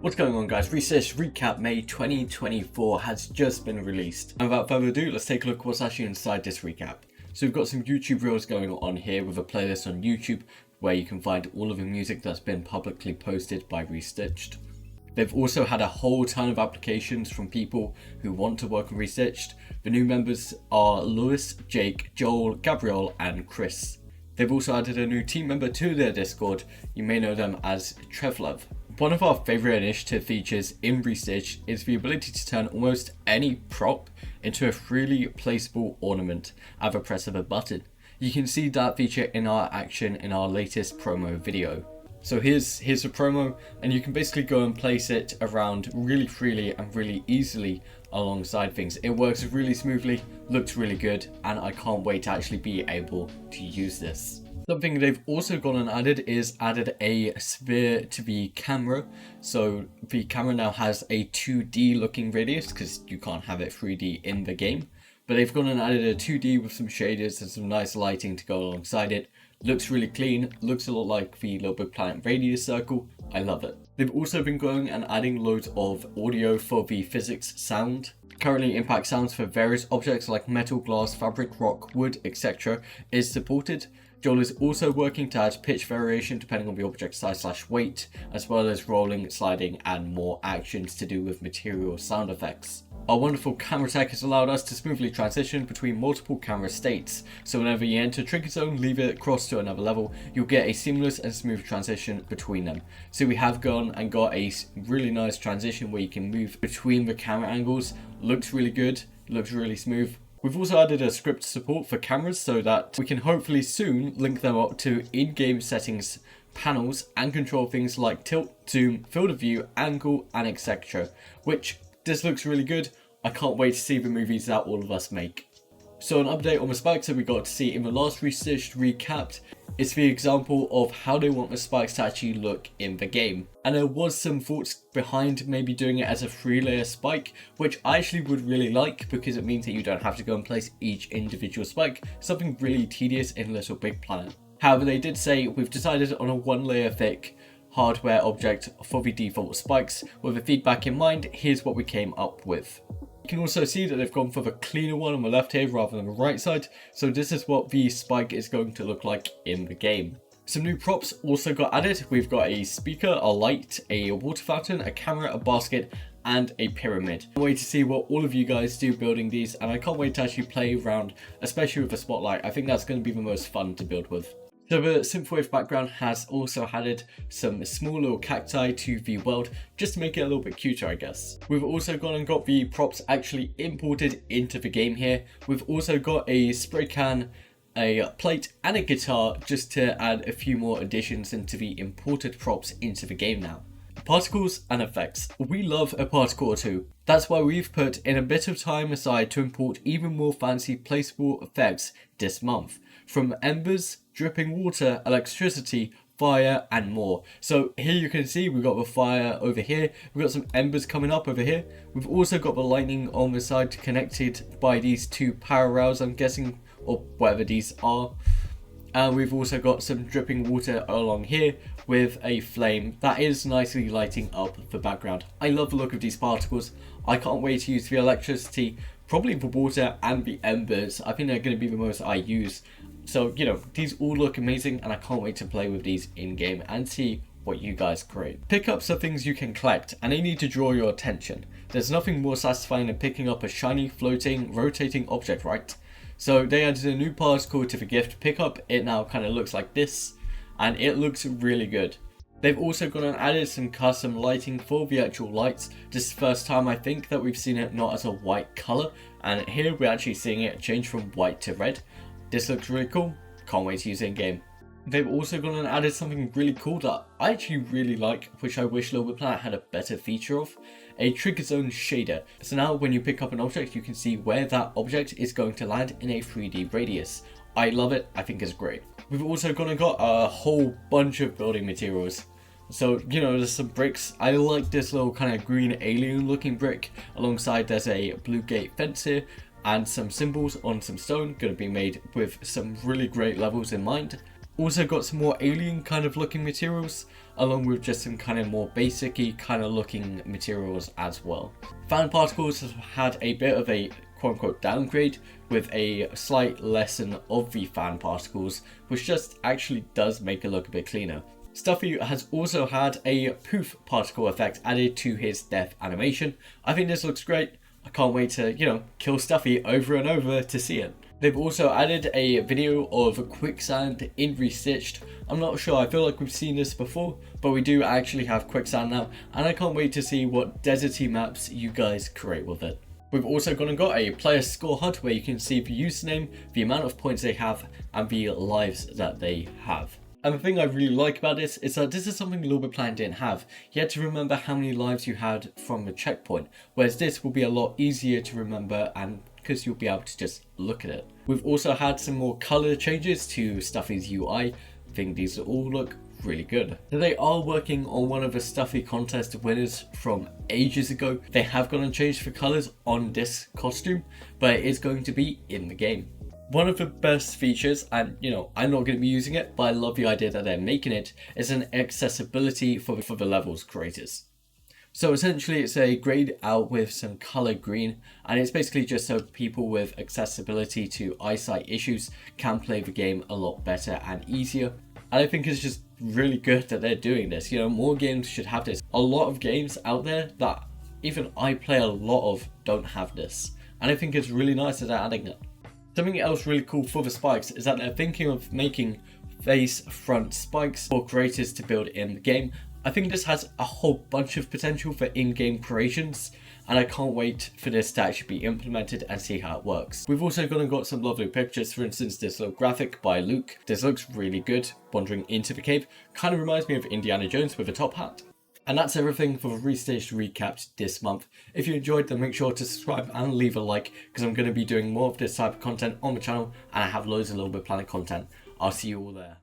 What's going on, guys? Restitched Recap May 2024 has just been released. And without further ado, let's take a look at what's actually inside this recap. So we've got some YouTube reels going on here with a playlist on YouTube where you can find all of the music that's been publicly posted by Restitched. They've also had a whole ton of applications from people who want to work on Restitched. The new members are Lewis, Jake, Joel, Gabriel and Chris. They've also added a new team member to their Discord. You may know them as Trevlove. One of our favourite initiative features in Restitched is the ability to turn almost any prop into a freely placeable ornament at the press of a button. You can see that feature in our action in our latest promo video. So here's the promo, and you can basically go and place it around really freely and really easily alongside things. It works really smoothly, looks really good, and I can't wait to actually be able to use this. Something they've also gone and added a sphere to the camera. So the camera now has a 2D looking radius because you can't have it 3D in the game. But they've gone and added a 2D with some shaders and some nice lighting to go alongside it. Looks really clean, looks a lot like the Little Big Planet radius circle. I love it. They've also been going and adding loads of audio for the physics sound. Currently, impact sounds for various objects like metal, glass, fabric, rock, wood, etc. is supported. Joel is also working to add pitch variation depending on the object size / weight, as well as rolling, sliding and more actions to do with material sound effects. Our wonderful camera tech has allowed us to smoothly transition between multiple camera states, so whenever you enter Trinket Zone, leave it cross to another level, you'll get a seamless and smooth transition between them. So we have gone and got a really nice transition where you can move between the camera angles. Looks really good, looks really smooth. We've also added a script support for cameras so that we can hopefully soon link them up to in-game settings panels and control things like tilt, zoom, field of view, angle and etc. Which this looks really good. I can't wait to see the movies that all of us make. So an update on the spikes that we got to see in the last Restitched recapped is the example of how they want the spikes to actually look in the game. And there was some thoughts behind maybe doing it as a 3-layer spike, which I actually would really like because it means that you don't have to go and place each individual spike, something really tedious in Little Big Planet. However, they did say we've decided on a 1-layer thick hardware object for the default spikes. With the feedback in mind, here's what we came up with. You can also see that they've gone for the cleaner one on the left here rather than the right side, so this is what the spike is going to look like in the game. Some new props also got added. We've got a speaker, a light, a water fountain, a camera, a basket and a pyramid. I can't wait to see what all of you guys do building these, and I can't wait to actually play around, especially with the spotlight. I think that's going to be the most fun to build with. So the synthwave background has also added some small little cacti to the world just to make it a little bit cuter, I guess. We've also gone and got the props actually imported into the game here. We've also got a spray can, a plate and a guitar just to add a few more additions into the imported props into the game now. Particles and effects. We love a particle or two. That's why we've put in a bit of time aside to import even more fancy placeable effects this month. From embers, dripping water, electricity, fire and more. So here you can see we've got the fire over here, we've got some embers coming up over here, we've also got the lightning on the side connected by these two power rails, I'm guessing, or whatever these are. And we've also got some dripping water along here with a flame that is nicely lighting up the background. I love the look of these particles. I can't wait to use the electricity, probably the water and the embers. I think they're going to be the most I use. So, you know, these all look amazing and I can't wait to play with these in game and see what you guys create. Pickups are things you can collect and they need to draw your attention. There's nothing more satisfying than picking up a shiny, floating, rotating object, right? So they added a new particle to the gift pickup. It now kind of looks like this and it looks really good. They've also gone and added some custom lighting for the actual lights. This is the first time I think that we've seen it not as a white color, and here we're actually seeing it change from white to red. This looks really cool, can't wait to use it in game. They've also gone and added something really cool that I actually really like, which I wish Little Big Planet had a better feature of, a Trinket Zone shader. So now when you pick up an object, you can see where that object is going to land in a 3D radius. I love it, I think it's great. We've also gone and got a whole bunch of building materials. So, you know, there's some bricks. I like this little kind of green alien looking brick. Alongside there's a blue gate fence here and some symbols on some stone, going to be made with some really great levels in mind. Also got some more alien kind of looking materials, along with just some kind of more basic-y kind of looking materials as well. Fan particles have had a bit of a quote-unquote downgrade with a slight lessen of the fan particles, which just actually does make it look a bit cleaner. Stuffy has also had a poof particle effect added to his death animation. I think this looks great. I can't wait to, kill Stuffy over and over to see it. They've also added a video of quicksand in Restitched. I'm not sure, I feel like we've seen this before, but we do actually have quicksand now, and I can't wait to see what deserty maps you guys create with it. We've also gone and got a player score HUD where you can see the username, the amount of points they have, and the lives that they have. And the thing I really like about this is that this is something Little Big Planet didn't have. You had to remember how many lives you had from the checkpoint, whereas this will be a lot easier to remember and because you'll be able to just look at it. We've also had some more color changes to Stuffy's UI. I think these all look really good. So they are working on one of the Stuffy contest winners from ages ago. They have gone and changed the colors on this costume, but it is going to be in the game. One of the best features, and I'm not going to be using it, but I love the idea that they're making it, is an accessibility for the levels creators. So essentially it's a grayed out with some color green, and it's basically just so people with accessibility to eyesight issues can play the game a lot better and easier. And I think it's just really good that they're doing this. More games should have this. A lot of games out there that even I play a lot of don't have this, and I think it's really nice that they're adding it. Something else really cool for the spikes is that they're thinking of making face front spikes for creators to build in the game. I think this has a whole bunch of potential for in-game creations, and I can't wait for this to actually be implemented and see how it works. We've also gone and got some lovely pictures. For instance, this little graphic by Luke. This looks really good, wandering into the cave. Kind of reminds me of Indiana Jones with a top hat. And that's everything for the Restitched Recapped this month. If you enjoyed, then make sure to subscribe and leave a like, because I'm going to be doing more of this type of content on the channel, and I have loads of Little Big Planet content. I'll see you all there.